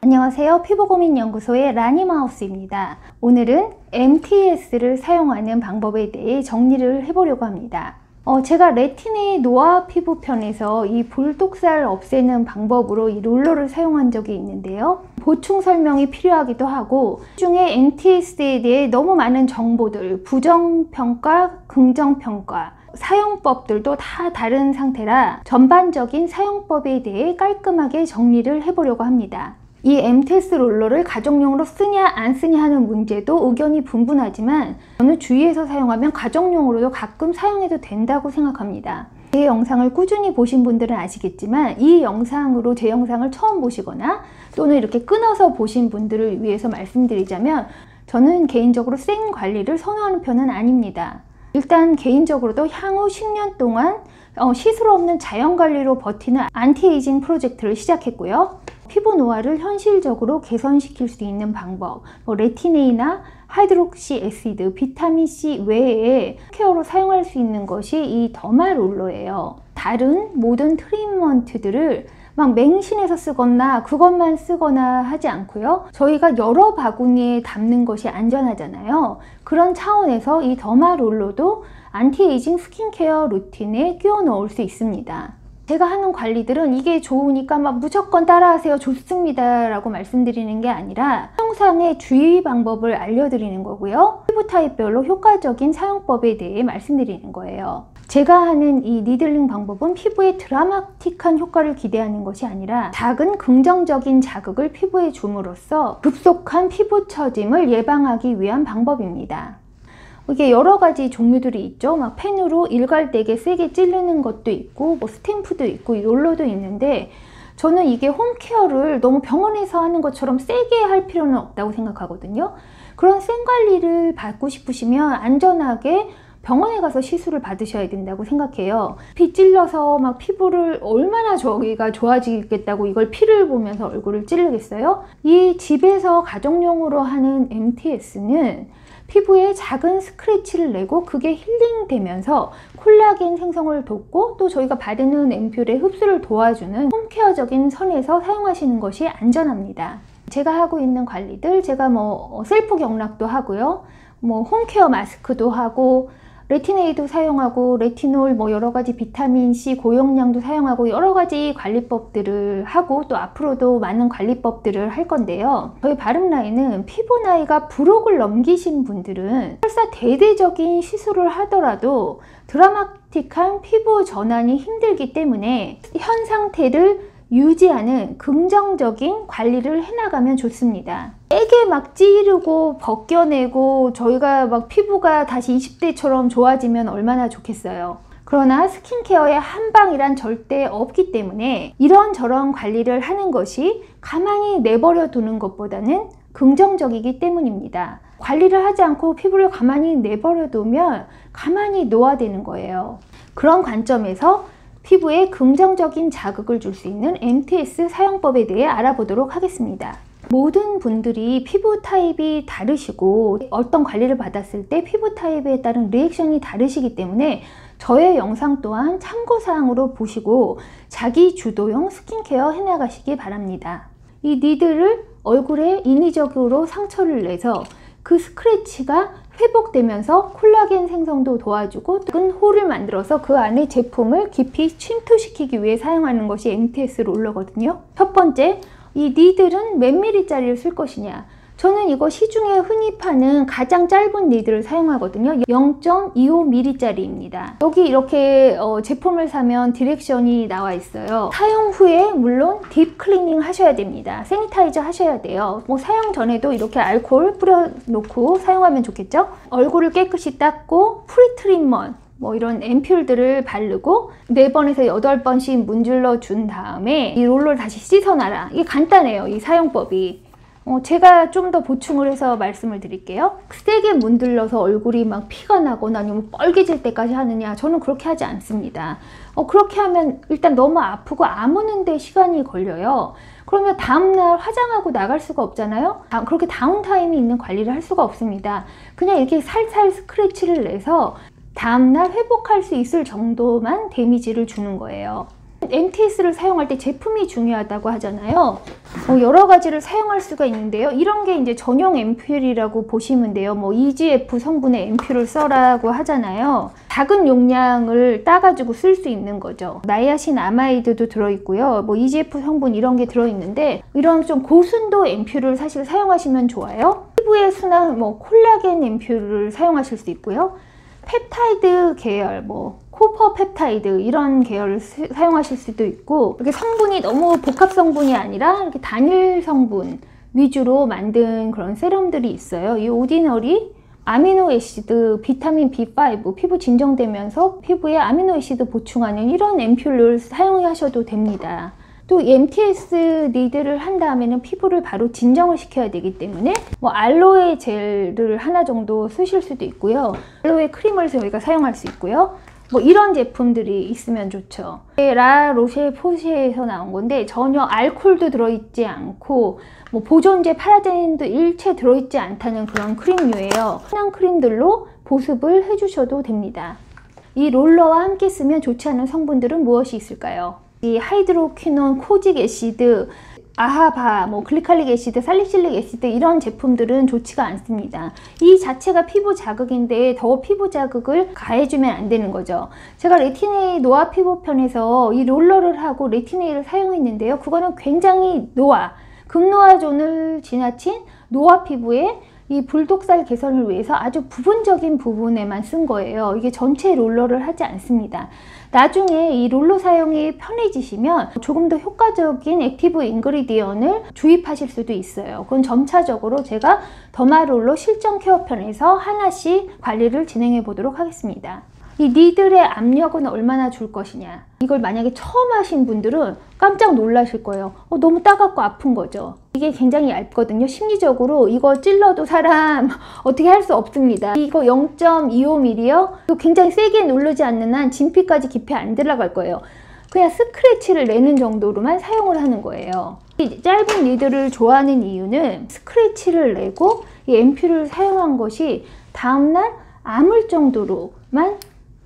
안녕하세요. 피부고민연구소의 라니마우스입니다. 오늘은 MTS를 사용하는 방법에 대해 정리를 해보려고 합니다. 제가 레티네이 노화 피부 편에서 이 볼독살 없애는 방법으로 이 롤러를 사용한 적이 있는데요. 보충 설명이 필요하기도 하고 중에 MTS에 대해 너무 많은 정보들, 부정평가, 긍정평가, 사용법들도 다 다른 상태라 전반적인 사용법에 대해 깔끔하게 정리를 해보려고 합니다. 이 MTS 롤러를 가정용으로 쓰냐 안 쓰냐 하는 문제도 의견이 분분하지만 저는 주위에서 사용하면 가정용으로도 가끔 사용해도 된다고 생각합니다. 제 영상을 꾸준히 보신 분들은 아시겠지만 이 영상으로 제 영상을 처음 보시거나 또는 이렇게 끊어서 보신 분들을 위해서 말씀드리자면 저는 개인적으로 생 관리를 선호하는 편은 아닙니다. 일단 개인적으로도 향후 10년 동안 시술 없는 자연관리로 버티는 안티에이징 프로젝트를 시작했고요. 피부 노화를 현실적으로 개선시킬 수 있는 방법, 레티네이나 하이드록시 애시드, 비타민C 외에 케어로 사용할 수 있는 것이 이 더마 롤러예요. 다른 모든 트리트먼트들을 막 맹신해서 쓰거나 그것만 쓰거나 하지 않고요. 저희가 여러 바구니에 담는 것이 안전하잖아요. 그런 차원에서 이 더마 롤러도 안티에이징 스킨케어 루틴에 끼워 넣을 수 있습니다. 제가 하는 관리들은 이게 좋으니까 막 무조건 따라하세요, 좋습니다 라고 말씀드리는 게 아니라 사용상의 주의 방법을 알려드리는 거고요. 피부 타입별로 효과적인 사용법에 대해 말씀드리는 거예요. 제가 하는 이 니들링 방법은 피부에 드라마틱한 효과를 기대하는 것이 아니라 작은 긍정적인 자극을 피부에 줌으로써 급속한 피부 처짐을 예방하기 위한 방법입니다. 이게 여러 가지 종류들이 있죠. 막 펜으로 일괄되게 세게 찌르는 것도 있고 뭐 스탬프도 있고 롤러도 있는데 저는 이게 홈케어를 너무 병원에서 하는 것처럼 세게 할 필요는 없다고 생각하거든요. 그런 생 관리를 받고 싶으시면 안전하게 병원에 가서 시술을 받으셔야 된다고 생각해요. 피 찔러서 막 피부를 얼마나 저기가 좋아지겠다고 이걸 피를 보면서 얼굴을 찌르겠어요? 이 집에서 가정용으로 하는 MTS는 피부에 작은 스크래치를 내고 그게 힐링되면서 콜라겐 생성을 돕고 또 저희가 바르는 앰플의 흡수를 도와주는 홈케어적인 선에서 사용하시는 것이 안전합니다. 제가 하고 있는 관리들, 제가 셀프 경락도 하고요. 홈케어 마스크도 하고 레티네이도 사용하고 레티놀 여러 가지 비타민C 고용량도 사용하고 여러 가지 관리법들을 하고 또 앞으로도 많은 관리법들을 할 건데요. 저희 바름 라인은 피부 나이가 불혹을 넘기신 분들은 설사 대대적인 시술을 하더라도 드라마틱한 피부 전환이 힘들기 때문에 현 상태를 유지하는 긍정적인 관리를 해나가면 좋습니다. 세게 막 찌르고 벗겨내고 저희가 막 피부가 다시 20대처럼 좋아지면 얼마나 좋겠어요. 그러나 스킨케어의 한방이란 절대 없기 때문에 이런저런 관리를 하는 것이 가만히 내버려 두는 것보다는 긍정적이기 때문입니다. 관리를 하지 않고 피부를 가만히 내버려 두면 가만히 노화되는 거예요. 그런 관점에서 피부에 긍정적인 자극을 줄 수 있는 MTS 사용법에 대해 알아보도록 하겠습니다. 모든 분들이 피부 타입이 다르시고 어떤 관리를 받았을 때 피부 타입에 따른 리액션이 다르시기 때문에 저의 영상 또한 참고사항으로 보시고 자기 주도용 스킨케어 해나가시기 바랍니다. 이 니들을 얼굴에 인위적으로 상처를 내서 그 스크래치가 회복되면서 콜라겐 생성도 도와주고 큰 홀을 만들어서 그 안에 제품을 깊이 침투시키기 위해 사용하는 것이 MTS 롤러거든요. 첫 번째, 이 니들은 몇 미리짜리를 쓸 것이냐. 저는 이거 시중에 흔히 파는 가장 짧은 니들을 사용하거든요. 0.25mm짜리입니다. 여기 이렇게 제품을 사면 디렉션이 나와 있어요. 사용 후에 물론 딥 클리닝 하셔야 됩니다. 세니타이저 하셔야 돼요. 사용 전에도 이렇게 알코올 뿌려놓고 사용하면 좋겠죠? 얼굴을 깨끗이 닦고 프리트리트먼트 이런 앰플들을 바르고 4번에서 8번씩 문질러 준 다음에 이 롤러를 다시 씻어놔라. 이게 간단해요. 이 사용법이. 제가 좀 더 보충을 해서 말씀을 드릴게요. 세게 문들러서 얼굴이 막 피가 나거나 아니면 빨개질 때까지 하느냐, 저는 그렇게 하지 않습니다. 그렇게 하면 일단 너무 아프고 아무는데 시간이 걸려요. 그러면 다음날 화장하고 나갈 수가 없잖아요. 그렇게 다운타임이 있는 관리를 할 수가 없습니다. 그냥 이렇게 살살 스크래치를 내서 다음날 회복할 수 있을 정도만 데미지를 주는 거예요. MTS를 사용할 때 제품이 중요하다고 하잖아요. 여러 가지를 사용할 수가 있는데요. 이런 게 이제 전용 앰플이라고 보시면 돼요. 뭐 EGF 성분의 앰플을 써라고 하잖아요. 작은 용량을 따가지고 쓸 수 있는 거죠. 나이아신 아마이드도 들어있고요. 뭐 EGF 성분 이런 게 들어있는데 이런 좀 고순도 앰플을 사실 사용하시면 좋아요. 피부에 순한 뭐 콜라겐 앰플을 사용하실 수 있고요. 펩타이드 계열, 뭐 코퍼 펩타이드 이런 계열을 사용하실 수도 있고, 이렇게 성분이 너무 복합 성분이 아니라 이렇게 단일 성분 위주로 만든 그런 세럼들이 있어요. 이 오디너리 아미노애시드, 비타민 B5, 피부 진정되면서 피부에 아미노애시드 보충하는 이런 앰플을 사용하셔도 됩니다. 또 MTS 니드를 한 다음에는 피부를 바로 진정을 시켜야 되기 때문에 뭐 알로에 젤을 하나 정도 쓰실 수도 있고요. 알로에 크림을 저희가 사용할 수 있고요. 뭐 이런 제품들이 있으면 좋죠. 라 로쉐 포쉐에서 나온 건데 전혀 알코올도 들어있지 않고 뭐 보존제 파라벤도 일체 들어있지 않다는 그런 크림류예요. 흔한 크림들로 보습을 해주셔도 됩니다. 이 롤러와 함께 쓰면 좋지 않은 성분들은 무엇이 있을까요? 이 하이드로퀴논, 코직 애시드, 아하바, 뭐 글리칼릭 애시드, 살리실릭 애시드 이런 제품들은 좋지가 않습니다. 이 자체가 피부 자극인데 더 피부 자극을 가해주면 안 되는 거죠. 제가 레티네일 노화 피부 편에서 이 롤러를 하고 레티네일을 사용했는데요. 그거는 굉장히 극노화존을 지나친 노화 피부에 이 불독살 개선을 위해서 아주 부분적인 부분에만 쓴 거예요. 이게 전체 롤러를 하지 않습니다. 나중에 이 롤러 사용이 편해지시면 조금 더 효과적인 액티브 인그리디언을 주입하실 수도 있어요. 그건 점차적으로 제가 더마롤러 실전 케어 편에서 하나씩 관리를 진행해 보도록 하겠습니다. 이 니들의 압력은 얼마나 줄 것이냐, 이걸 만약에 처음 하신 분들은 깜짝 놀라실 거예요. 너무 따갑고 아픈 거죠. 이게 굉장히 얇거든요. 심리적으로 이거 찔러도 사람 어떻게 할 수 없습니다. 이거 0.25mm요 또 굉장히 세게 누르지 않는 한 진피까지 깊이 안 들어갈 거예요. 그냥 스크래치를 내는 정도로만 사용을 하는 거예요. 이 짧은 니들을 좋아하는 이유는 스크래치를 내고 이 앰플을 사용한 것이 다음날 아물 정도로만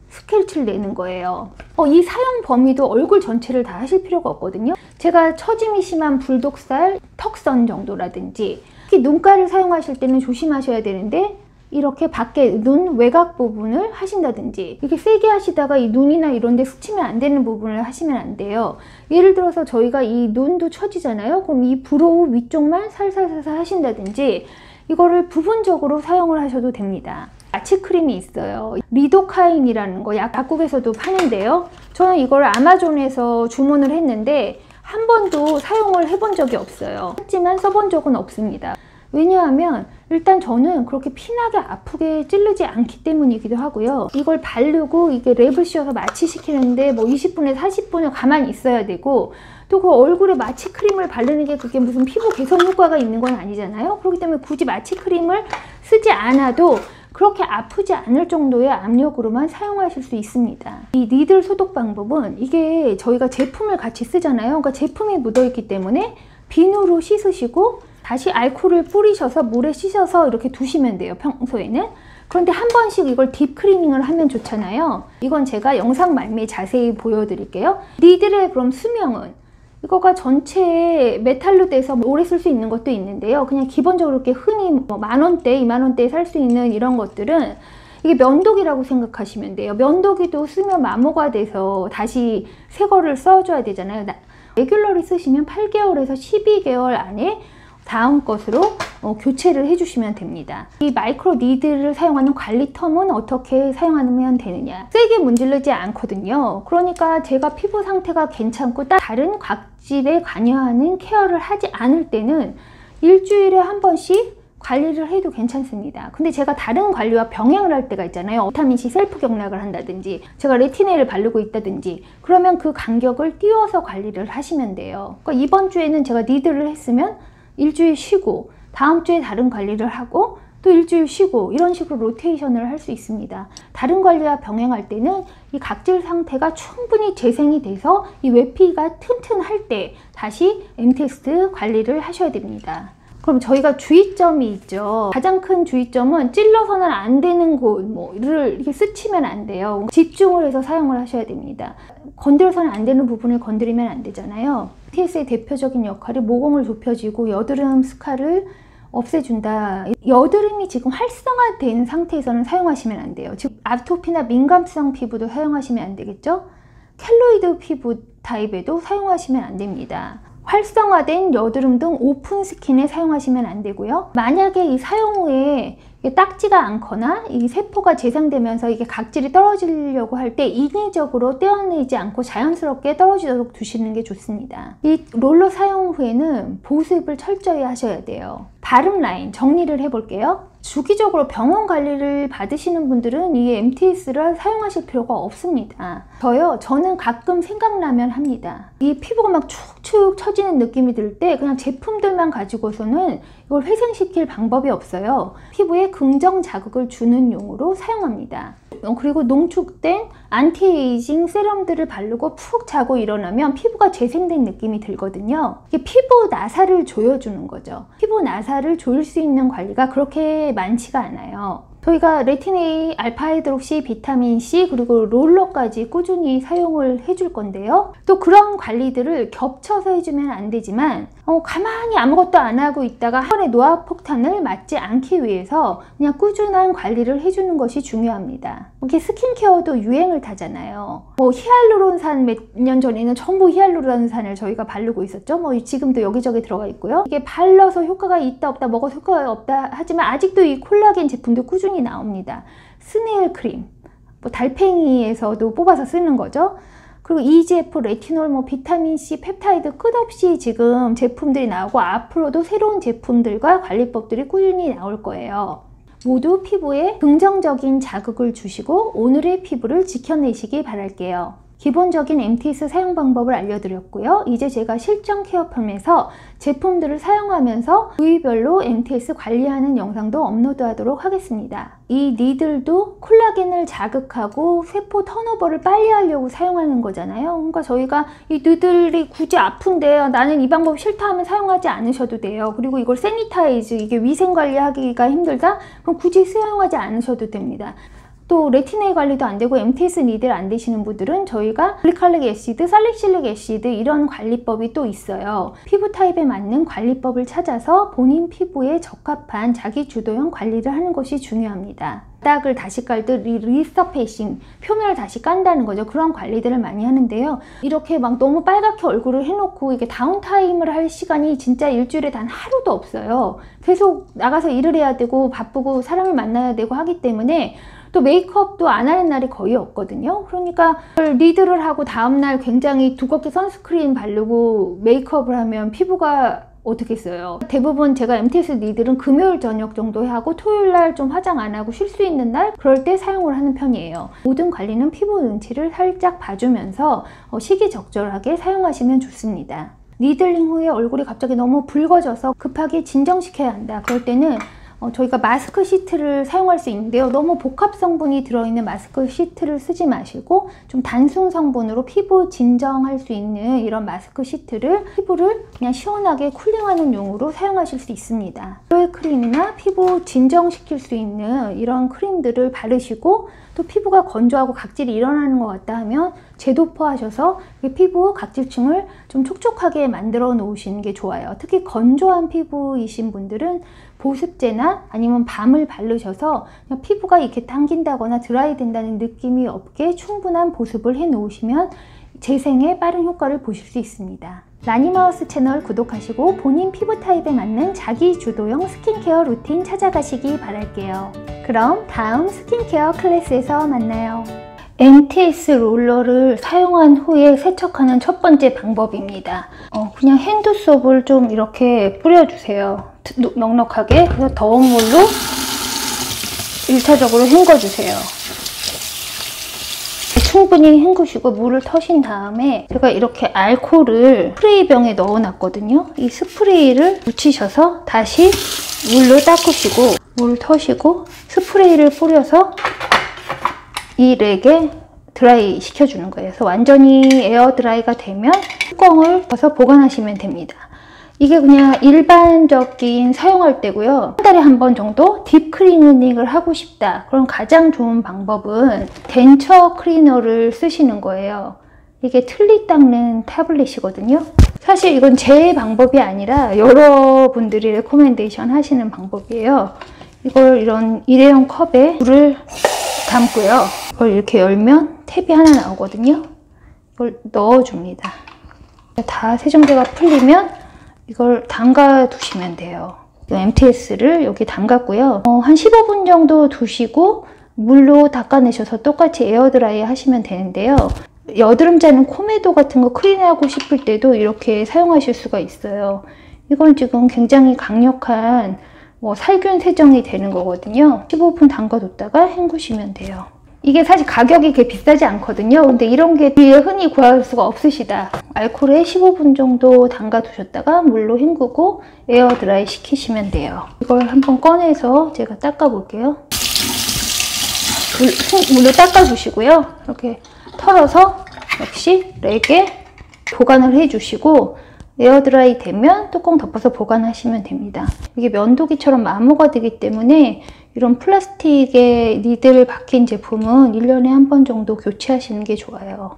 스케치를 내는 거예요. 이 사용 범위도 얼굴 전체를 다 하실 필요가 없거든요. 제가 처짐이 심한 불독살, 턱선 정도라든지, 특히 눈가를 사용하실 때는 조심하셔야 되는데 이렇게 밖에 눈 외곽 부분을 하신다든지, 이렇게 세게 하시다가 이 눈이나 이런 데 스치면 안 되는 부분을 하시면 안 돼요. 예를 들어서 저희가 이 눈도 처지잖아요. 그럼 이 브로우 위쪽만 살살살살 하신다든지 이거를 부분적으로 사용을 하셔도 됩니다. 마취크림이 있어요. 리도카인이라는 거 약국에서도 파는데요. 저는 이걸 아마존에서 주문을 했는데 한 번도 사용을 해본 적이 없어요. 하지만 써본 적은 없습니다. 왜냐하면 일단 저는 그렇게 피나게 아프게 찌르지 않기 때문이기도 하고요. 이걸 바르고 이게 랩을 씌워서 마취시키는데 뭐 20분에서 40분을 가만히 있어야 되고, 또 그 얼굴에 마취크림을 바르는 게 그게 무슨 피부 개선 효과가 있는 건 아니잖아요. 그렇기 때문에 굳이 마취크림을 쓰지 않아도 그렇게 아프지 않을 정도의 압력으로만 사용하실 수 있습니다. 이 니들 소독 방법은 이게 저희가 제품을 같이 쓰잖아요. 그러니까 제품이 묻어있기 때문에 비누로 씻으시고 다시 알코올을 뿌리셔서 물에 씻어서 이렇게 두시면 돼요, 평소에는. 그런데 한 번씩 이걸 딥크리닝을 하면 좋잖아요. 이건 제가 영상 말미에 자세히 보여드릴게요. 니들의 그럼 수명은, 이거가 전체에 메탈로 돼서 오래 쓸 수 있는 것도 있는데요. 그냥 기본적으로 이렇게 흔히 뭐 10,000원대, 20,000원대에 살 수 있는 이런 것들은 이게 면도기라고 생각하시면 돼요. 면도기도 쓰면 마모가 돼서 다시 새 거를 써줘야 되잖아요. 레귤러리 쓰시면 8개월에서 12개월 안에 다음 것으로 교체를 해주시면 됩니다. 이 마이크로 니들을 사용하는 관리 텀은 어떻게 사용하면 되느냐, 세게 문지르지 않거든요. 그러니까 제가 피부 상태가 괜찮고 다른 각질에 관여하는 케어를 하지 않을 때는 일주일에 한 번씩 관리를 해도 괜찮습니다. 근데 제가 다른 관리와 병행을 할 때가 있잖아요. 비타민C 셀프 경락을 한다든지 제가 레티네일을 바르고 있다든지, 그러면 그 간격을 띄워서 관리를 하시면 돼요. 그러니까 이번 주에는 제가 니들을 했으면 일주일 쉬고 다음 주에 다른 관리를 하고 또 일주일 쉬고 이런 식으로 로테이션을 할 수 있습니다. 다른 관리와 병행할 때는 이 각질 상태가 충분히 재생이 돼서 이 외피가 튼튼할 때 다시 MTS 관리를 하셔야 됩니다. 그럼 저희가 주의점이 있죠. 가장 큰 주의점은 찔러서는 안 되는 곳을 이렇게 스치면 안 돼요. 집중을 해서 사용을 하셔야 됩니다. 건드려서는 안 되는 부분을 건드리면 안 되잖아요. MTS의 대표적인 역할이 모공을 좁혀지고 여드름 스카를 없애준다. 여드름이 지금 활성화된 상태에서는 사용하시면 안 돼요. 즉 아토피나 민감성 피부도 사용하시면 안 되겠죠? 켈로이드 피부 타입에도 사용하시면 안 됩니다. 활성화된 여드름 등 오픈 스킨에 사용하시면 안 되고요. 만약에 이 사용 후에 딱지가 않거나 이 세포가 재생되면서 이게 각질이 떨어지려고 할 때 인위적으로 떼어내지 않고 자연스럽게 떨어지도록 두시는 게 좋습니다. 이 롤러 사용 후에는 보습을 철저히 하셔야 돼요. 바름 라인 정리를 해볼게요. 주기적으로 병원 관리를 받으시는 분들은 이 MTS를 사용하실 필요가 없습니다. 저는 가끔 생각나면 합니다. 이 피부가 막 축축 처지는 느낌이 들 때 그냥 제품들만 가지고서는 이걸 회생시킬 방법이 없어요. 피부에 긍정 자극을 주는 용으로 사용합니다. 그리고 농축된 안티에이징 세럼들을 바르고 푹 자고 일어나면 피부가 재생된 느낌이 들거든요. 이게 피부 나사를 조여주는 거죠. 피부 나사를 조일 수 있는 관리가 그렇게 많지가 않아요. 저희가 레틴A, 알파하이드록시, 비타민C 그리고 롤러까지 꾸준히 사용을 해줄 건데요. 또 그런 관리들을 겹쳐서 해주면 안 되지만 가만히 아무것도 안 하고 있다가 한 번에 노화 폭탄을 맞지 않기 위해서 그냥 꾸준한 관리를 해주는 것이 중요합니다. 이렇게 스킨케어도 유행을 타잖아요. 히알루론산 몇 년 전에는 전부 히알루론산을 저희가 바르고 있었죠. 지금도 여기저기 들어가 있고요. 이게 발라서 효과가 있다 없다, 먹어서 효과가 없다 하지만 아직도 이 콜라겐 제품도 꾸준히 나옵니다. 스네일 크림, 달팽이에서도 뽑아서 쓰는 거죠. 그리고 EGF, 레티놀, 비타민C, 펩타이드 끝없이 지금 제품들이 나오고 앞으로도 새로운 제품들과 관리법들이 꾸준히 나올 거예요. 모두 피부에 긍정적인 자극을 주시고 오늘의 피부를 지켜내시기 바랄게요. 기본적인 MTS 사용 방법을 알려드렸고요. 이제 제가 실전 케어펌에서 제품들을 사용하면서 부위별로 MTS 관리하는 영상도 업로드하도록 하겠습니다. 이 니들도 콜라겐을 자극하고 세포 턴오버를 빨리 하려고 사용하는 거잖아요. 그러니까 저희가 이 니들이 굳이 아픈데 나는 이 방법 싫다 하면 사용하지 않으셔도 돼요. 그리고 이걸 세니타이즈, 이게 위생 관리하기가 힘들다? 그럼 굳이 사용하지 않으셔도 됩니다. 또 레티네이 관리도 안 되고 MTS 니들 안 되시는 분들은 저희가 글리칼릭 애시드, 살릭실릭 애시드 이런 관리법이 또 있어요. 피부 타입에 맞는 관리법을 찾아서 본인 피부에 적합한 자기 주도형 관리를 하는 것이 중요합니다. 바닥을 다시 깔 때 리서페이싱, 표면을 다시 깐다는 거죠. 그런 관리들을 많이 하는데요. 이렇게 막 너무 빨갛게 얼굴을 해놓고 이게 다운타임을 할 시간이 진짜 일주일에 단 하루도 없어요. 계속 나가서 일을 해야 되고 바쁘고 사람을 만나야 되고 하기 때문에 또 메이크업도 안 하는 날이 거의 없거든요. 그러니까 리드를 하고 다음날 굉장히 두껍게 선스크린 바르고 메이크업을 하면 피부가 어떻겠어요. 대부분 제가 MTS 니들은 금요일 저녁 정도에 하고 토요일날 좀 화장 안 하고 쉴 수 있는 날 그럴 때 사용을 하는 편이에요. 모든 관리는 피부 눈치를 살짝 봐주면서 시기적절하게 사용하시면 좋습니다. 니들링 후에 얼굴이 갑자기 너무 붉어져서 급하게 진정시켜야 한다. 그럴 때는 저희가 마스크 시트를 사용할 수 있는데요. 너무 복합 성분이 들어있는 마스크 시트를 쓰지 마시고 좀 단순 성분으로 피부 진정할 수 있는 이런 마스크 시트를 피부를 그냥 시원하게 쿨링하는 용으로 사용하실 수 있습니다. 로에 크림이나 피부 진정시킬 수 있는 이런 크림들을 바르시고 또 피부가 건조하고 각질이 일어나는 것 같다 하면 재도포하셔서 피부 각질층을 좀 촉촉하게 만들어 놓으시는 게 좋아요. 특히 건조한 피부이신 분들은 보습제나 아니면 밤을 바르셔서 그냥 피부가 이렇게 당긴다거나 드라이 된다는 느낌이 없게 충분한 보습을 해 놓으시면 재생에 빠른 효과를 보실 수 있습니다. 라니마우스 채널 구독하시고 본인 피부 타입에 맞는 자기 주도형 스킨케어 루틴 찾아가시기 바랄게요. 그럼 다음 스킨케어 클래스에서 만나요. MTS 롤러를 사용한 후에 세척하는 첫 번째 방법입니다. 그냥 핸드소프를 좀 이렇게 뿌려주세요. 넉넉하게. 그래서 더운 물로 1차적으로 헹궈주세요. 충분히 헹구시고 물을 터신 다음에 제가 이렇게 알코올을 스프레이병에 넣어놨거든요. 이 스프레이를 묻히셔서 다시 물로 닦으시고 물을 터시고 스프레이를 뿌려서 이 렉에 드라이 시켜주는 거예요. 그래서 완전히 에어 드라이가 되면 뚜껑을 덮어서 보관하시면 됩니다. 이게 그냥 일반적인 사용할 때고요. 한 달에 한 번 정도 딥 클리닝을 하고 싶다. 그럼 가장 좋은 방법은 덴처 클리너를 쓰시는 거예요. 이게 틀니 닦는 타블렛이거든요. 사실 이건 제 방법이 아니라 여러분들이 레코멘데이션 하시는 방법이에요. 이걸 이런 일회용 컵에 물을 담고요. 이걸 이렇게 열면 탭이 하나 나오거든요. 이걸 넣어줍니다. 다 세정제가 풀리면 이걸 담가 두시면 돼요. MTS를 여기 담갔고요. 한 15분 정도 두시고 물로 닦아내셔서 똑같이 에어드라이 하시면 되는데요. 여드름 자는 코메도 같은 거 클린하고 싶을 때도 이렇게 사용하실 수가 있어요. 이건 지금 굉장히 강력한 살균 세정이 되는 거거든요. 15분 담가뒀다가 헹구시면 돼요. 이게 사실 가격이 그렇게 비싸지 않거든요. 근데 이런 게 뒤에 흔히 구할 수가 없으시다. 알코올에 15분 정도 담가두셨다가 물로 헹구고 에어드라이 시키시면 돼요. 이걸 한번 꺼내서 제가 닦아 볼게요. 물로 닦아주시고요. 이렇게 털어서 역시 렉에 보관을 해주시고 에어드라이 되면 뚜껑 덮어서 보관하시면 됩니다. 이게 면도기처럼 마모가 되기 때문에 이런 플라스틱에 니들 박힌 제품은 1년에 한 번 정도 교체하시는 게 좋아요.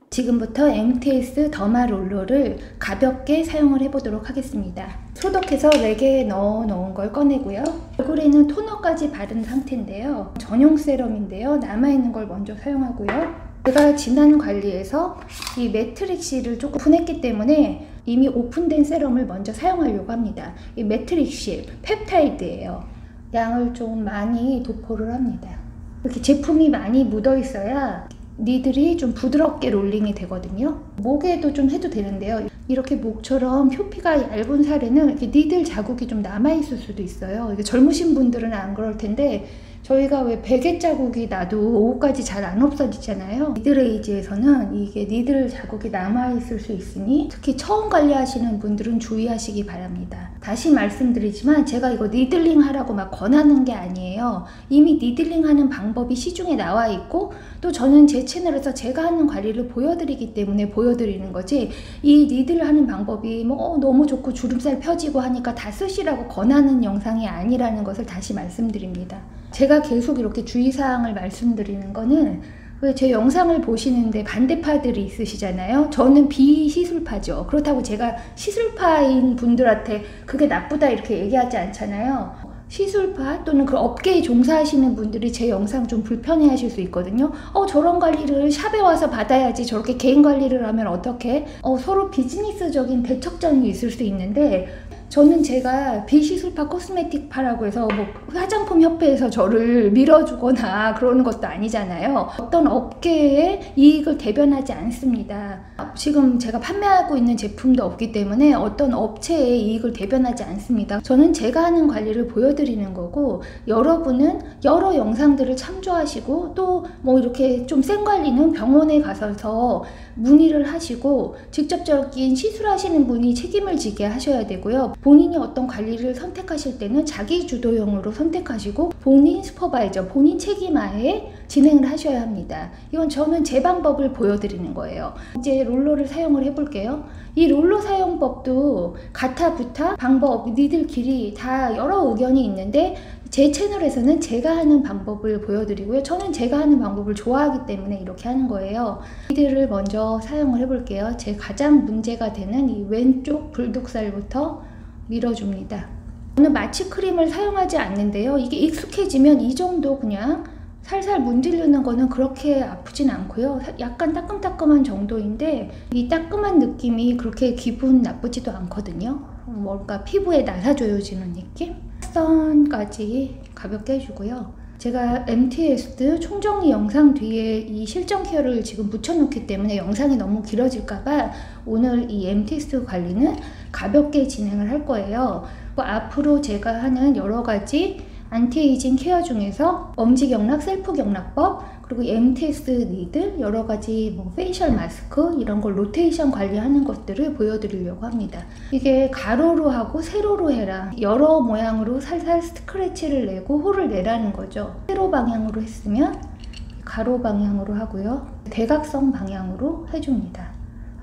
지금부터 MTS 더마 롤러를 가볍게 사용을 해보도록 하겠습니다. 소독해서 렉에 넣어 놓은 걸 꺼내고요. 얼굴에는 토너까지 바른 상태인데요. 전용 세럼인데요. 남아있는 걸 먼저 사용하고요. 제가 진한 관리에서 이 매트릭시를 조금 오픈했기 때문에 이미 오픈된 세럼을 먼저 사용하려고 합니다. 이 매트릭시 펩타이드예요. 양을 좀 많이 도포를 합니다. 이렇게 제품이 많이 묻어 있어야 니들이 좀 부드럽게 롤링이 되거든요. 목에도 좀 해도 되는데요. 이렇게 목처럼 표피가 얇은 살에는 이렇게 니들 자국이 좀 남아있을 수도 있어요. 이게 젊으신 분들은 안 그럴 텐데 저희가 왜 베개 자국이 나도 오후까지 잘 안 없어지잖아요. 미들에이지에서는 이게 니들 자국이 남아있을 수 있으니 특히 처음 관리하시는 분들은 주의하시기 바랍니다. 다시 말씀드리지만 제가 이거 니들링 하라고 막 권하는 게 아니에요. 이미 니들링 하는 방법이 시중에 나와 있고 또 저는 제 채널에서 제가 하는 관리를 보여드리기 때문에 보여드리는 거지 이 니들 하는 방법이 너무 좋고 주름살 펴지고 하니까 다 쓰시라고 권하는 영상이 아니라는 것을 다시 말씀드립니다. 제가 계속 이렇게 주의사항을 말씀드리는 거는 왜 제 영상을 보시는데 반대파들이 있으시잖아요. 저는 비시술파죠. 그렇다고 제가 시술파인 분들한테 그게 나쁘다 이렇게 얘기하지 않잖아요. 시술파 또는 그 업계에 종사하시는 분들이 제 영상 좀 불편해 하실 수 있거든요. 저런 관리를 샵에 와서 받아야지 저렇게 개인 관리를 하면 어떡해? 서로 비즈니스적인 대척점이 있을 수 있는데 저는 제가 비시술파 코스메틱파라고 해서 화장품 협회에서 저를 밀어주거나 그러는 것도 아니잖아요. 어떤 업계의 이익을 대변하지 않습니다. 지금 제가 판매하고 있는 제품도 없기 때문에 어떤 업체의 이익을 대변하지 않습니다. 저는 제가 하는 관리를 보여드리는 거고 여러분은 여러 영상들을 참조하시고 또 이렇게 좀 센 관리는 병원에 가셔서 문의를 하시고 직접적인 시술하시는 분이 책임을 지게 하셔야 되고요. 본인이 어떤 관리를 선택하실 때는 자기 주도형으로 선택하시고 본인 슈퍼바이저, 본인 책임하에 진행을 하셔야 합니다. 이건 저는 제 방법을 보여드리는 거예요. 이제 롤러를 사용을 해볼게요. 이 롤러 사용법도 가타 부타 방법, 니들끼리 다 여러 의견이 있는데 제 채널에서는 제가 하는 방법을 보여드리고요. 저는 제가 하는 방법을 좋아하기 때문에 이렇게 하는 거예요. 이들을 먼저 사용을 해볼게요. 제 가장 문제가 되는 이 왼쪽 불독살부터 밀어줍니다. 저는 마취 크림을 사용하지 않는데요. 이게 익숙해지면 이 정도 그냥 살살 문지르는 거는 그렇게 아프진 않고요. 약간 따끔따끔한 정도인데 이 따끔한 느낌이 그렇게 기분 나쁘지도 않거든요. 뭔가 피부에 나사조여지는 느낌? 선까지 가볍게 해주고요. 제가 MTS 총정리 영상 뒤에 이 실전 케어를 지금 붙여놓기 때문에 영상이 너무 길어질까봐 오늘 이 MTS 관리는 가볍게 진행을 할 거예요. 앞으로 제가 하는 여러 가지 안티에이징 케어 중에서 엄지경락, 셀프경락법, 그리고 MTS 니들, 여러 가지 페이셜 마스크 이런 걸 로테이션 관리하는 것들을 보여드리려고 합니다. 이게 가로로 하고 세로로 해라. 여러 모양으로 살살 스크래치를 내고 홀을 내라는 거죠. 세로 방향으로 했으면 가로 방향으로 하고요. 대각선 방향으로 해줍니다.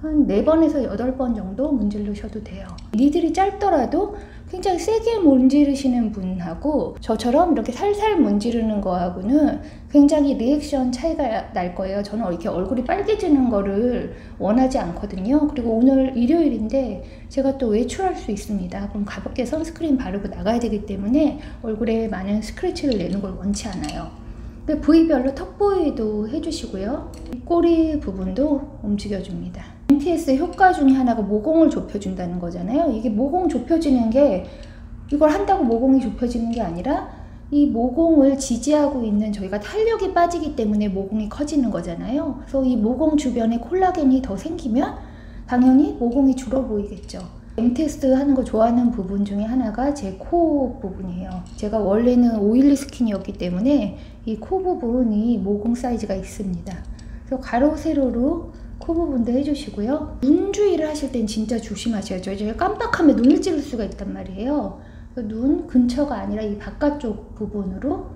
한 4번에서 8번 정도 문지르셔도 돼요. 니들이 짧더라도 굉장히 세게 문지르시는 분하고 저처럼 이렇게 살살 문지르는 거하고는 굉장히 리액션 차이가 날 거예요. 저는 이렇게 얼굴이 빨개지는 거를 원하지 않거든요. 그리고 오늘 일요일인데 제가 또 외출할 수 있습니다. 그럼 가볍게 선스크린 바르고 나가야 되기 때문에 얼굴에 많은 스크래치를 내는 걸 원치 않아요. 부위별로 턱 부위도 해주시고요. 꼬리 부분도 움직여줍니다. MTS 효과 중에 하나가 모공을 좁혀준다는 거잖아요. 이게 모공 좁혀지는 게 이걸 한다고 모공이 좁혀지는 게 아니라 이 모공을 지지하고 있는 저희가 탄력이 빠지기 때문에 모공이 커지는 거잖아요. 그래서 이 모공 주변에 콜라겐이 더 생기면 당연히 모공이 줄어 보이겠죠. MTS 하는 거 좋아하는 부분 중에 하나가 제 코 부분이에요. 제가 원래는 오일리 스킨이었기 때문에 이 코 부분이 모공 사이즈가 있습니다. 그래서 가로 세로로 코 부분도 해주시고요. 눈 주위를 하실 땐 진짜 조심하셔야죠. 제가 깜빡하면 눈을 찌를 수가 있단 말이에요. 눈 근처가 아니라 이 바깥쪽 부분으로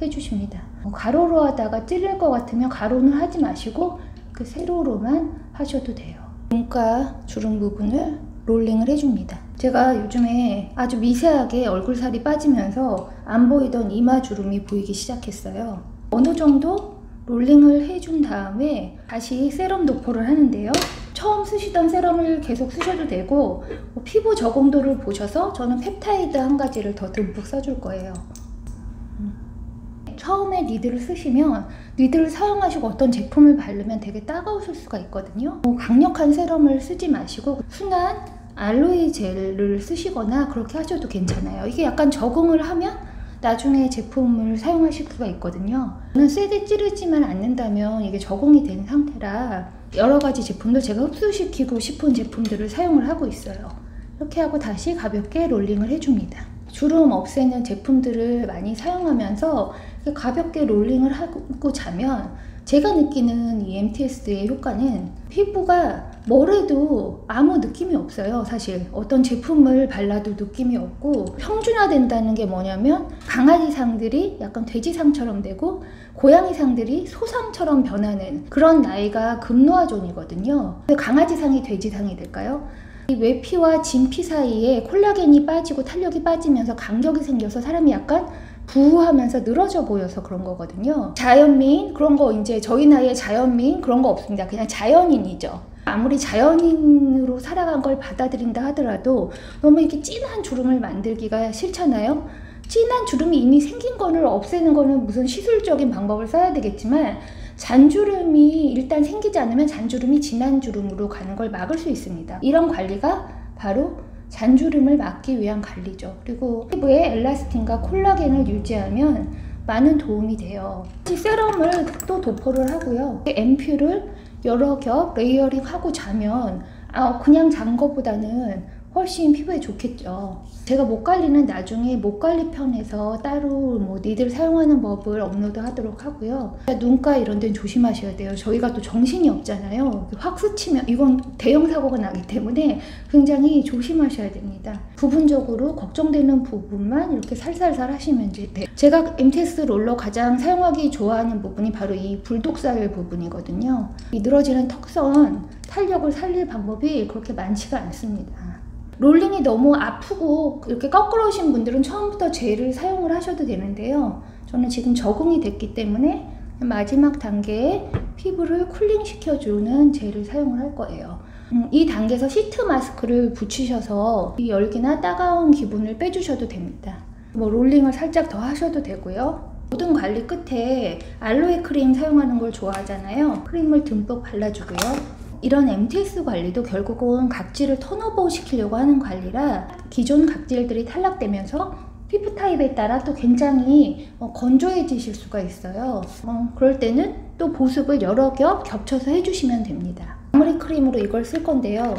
해주십니다. 가로로 하다가 찔릴 것 같으면 가로는 하지 마시고 그 세로로만 하셔도 돼요. 눈가 주름 부분을 롤링을 해줍니다. 제가 요즘에 아주 미세하게 얼굴살이 빠지면서 안 보이던 이마 주름이 보이기 시작했어요. 어느 정도 롤링을 해준 다음에 다시 세럼 도포를 하는데요. 처음 쓰시던 세럼을 계속 쓰셔도 되고 피부 적응도를 보셔서 저는 펩타이드 한 가지를 더 듬뿍 써줄 거예요. 처음에 니드를 쓰시면 니드를 사용하시고 어떤 제품을 바르면 되게 따가우실 수가 있거든요. 강력한 세럼을 쓰지 마시고 순한 알로에 젤을 쓰시거나 그렇게 하셔도 괜찮아요. 이게 약간 적응을 하면 나중에 제품을 사용하실 수가 있거든요. 저는 세게 찌르지만 않는다면 이게 적응이 된 상태라 여러 가지 제품들 제가 흡수시키고 싶은 제품들을 사용을 하고 있어요. 이렇게 하고 다시 가볍게 롤링을 해줍니다. 주름 없애는 제품들을 많이 사용하면서 가볍게 롤링을 하고 자면 제가 느끼는 이 MTS의 효과는 피부가 뭐래도 아무 느낌이 없어요. 사실 어떤 제품을 발라도 느낌이 없고 평준화된다는 게 뭐냐면 강아지상들이 약간 돼지상처럼 되고 고양이상들이 소상처럼 변하는 그런 나이가 급노화존이거든요. 강아지상이 돼지상이 될까요? 이 외피와 진피 사이에 콜라겐이 빠지고 탄력이 빠지면서 간격이 생겨서 사람이 약간 부하면서 늘어져 보여서 그런 거거든요. 자연미인 그런 거 이제 저희 나이에 자연미인 그런 거 없습니다. 그냥 자연인이죠. 아무리 자연인으로 살아간 걸 받아들인다 하더라도 너무 이렇게 진한 주름을 만들기가 싫잖아요. 진한 주름이 이미 생긴 거를 없애는 거는 무슨 시술적인 방법을 써야 되겠지만 잔주름이 일단 생기지 않으면 잔주름이 진한 주름으로 가는 걸 막을 수 있습니다. 이런 관리가 바로 잔주름을 막기 위한 관리죠. 그리고 피부에 엘라스틴과 콜라겐을 유지하면 많은 도움이 돼요. 세럼을 또 도포를 하고요. 앰플을 여러 겹 레이어링하고 자면 그냥 잔 것보다는 훨씬 피부에 좋겠죠. 제가 목 관리는 나중에 목 관리 편에서 따로 니들 사용하는 법을 업로드 하도록 하고요. 눈가 이런 데는 조심하셔야 돼요. 저희가 또 정신이 없잖아요. 확 스치면 이건 대형 사고가 나기 때문에 굉장히 조심하셔야 됩니다. 부분적으로 걱정되는 부분만 이렇게 살살살 하시면 돼요. 제가 MTS 롤러 가장 사용하기 좋아하는 부분이 바로 이 불독살 부분이거든요. 이 늘어지는 턱선 탄력을 살릴 방법이 그렇게 많지가 않습니다. 롤링이 너무 아프고 이렇게 거꾸로 오신 분들은 처음부터 젤을 사용을 하셔도 되는데요. 저는 지금 적응이 됐기 때문에 마지막 단계에 피부를 쿨링 시켜주는 젤을 사용을 할 거예요. 이 단계에서 시트 마스크를 붙이셔서 이 열기나 따가운 기분을 빼주셔도 됩니다. 롤링을 살짝 더 하셔도 되고요. 모든 관리 끝에 알로에 크림 사용하는 걸 좋아하잖아요. 크림을 듬뿍 발라주고요. 이런 MTS 관리도 결국은 각질을 턴오버 시키려고 하는 관리라 기존 각질들이 탈락되면서 피부 타입에 따라 또 굉장히 건조해지실 수가 있어요. 그럴 때는 또 보습을 여러 겹 겹쳐서 해주시면 됩니다. 아무리 크림으로 이걸 쓸 건데요.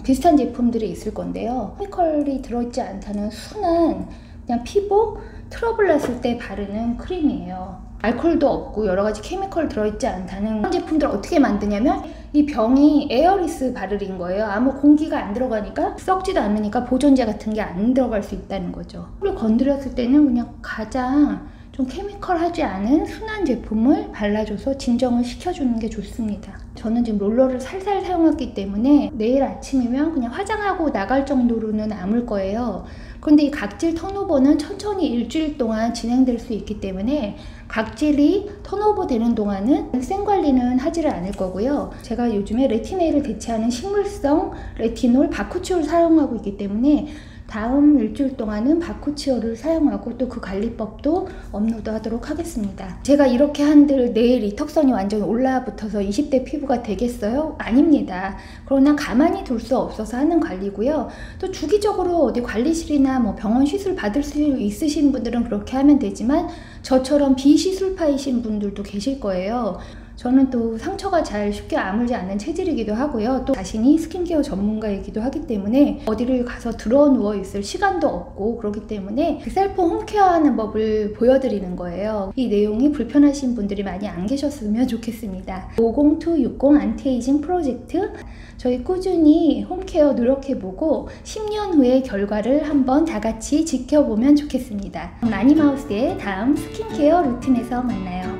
비슷한 제품들이 있을 건데요. 케미컬이 들어있지 않다는 순한 그냥 피부 트러블 났을 때 바르는 크림이에요. 알코올도 없고 여러 가지 케미컬 들어있지 않다는 제품들 어떻게 만드냐면 이 병이 에어리스 바르린 거예요. 아무 공기가 안 들어가니까 썩지도 않으니까 보존제 같은 게 안 들어갈 수 있다는 거죠. 피부를 건드렸을 때는 그냥 가장 좀 케미컬하지 않은 순한 제품을 발라줘서 진정을 시켜주는 게 좋습니다. 저는 지금 롤러를 살살 사용했기 때문에 내일 아침이면 그냥 화장하고 나갈 정도로는 아물 거예요. 그런데 이 각질 턴오버는 천천히 일주일 동안 진행될 수 있기 때문에 각질이 턴오버 되는 동안은 생관리는 하지를 않을 거고요. 제가 요즘에 레틴에이를 대체하는 식물성 레티놀 바쿠치올을 사용하고 있기 때문에 다음 일주일 동안은 바쿠치올을 사용하고 또 그 관리법도 업로드 하도록 하겠습니다. 제가 이렇게 한들 내일 이 턱선이 완전 올라붙어서 20대 피부가 되겠어요? 아닙니다. 그러나 가만히 둘 수 없어서 하는 관리고요. 또 주기적으로 어디 관리실이나 뭐 병원 시술 받을 수 있으신 분들은 그렇게 하면 되지만 저처럼 비시술파이신 분들도 계실 거예요. 저는 또 상처가 잘 쉽게 아물지 않는 체질이기도 하고요. 또 자신이 스킨케어 전문가이기도 하기 때문에 어디를 가서 들어 누워 있을 시간도 없고 그렇기 때문에 셀프 홈케어 하는 법을 보여드리는 거예요. 이 내용이 불편하신 분들이 많이 안 계셨으면 좋겠습니다. 50260 안티에이징 프로젝트, 저희 꾸준히 홈케어 노력해보고 10년 후의 결과를 한번 다 같이 지켜보면 좋겠습니다. 라니마우스의 다음 스킨케어 루틴에서 만나요.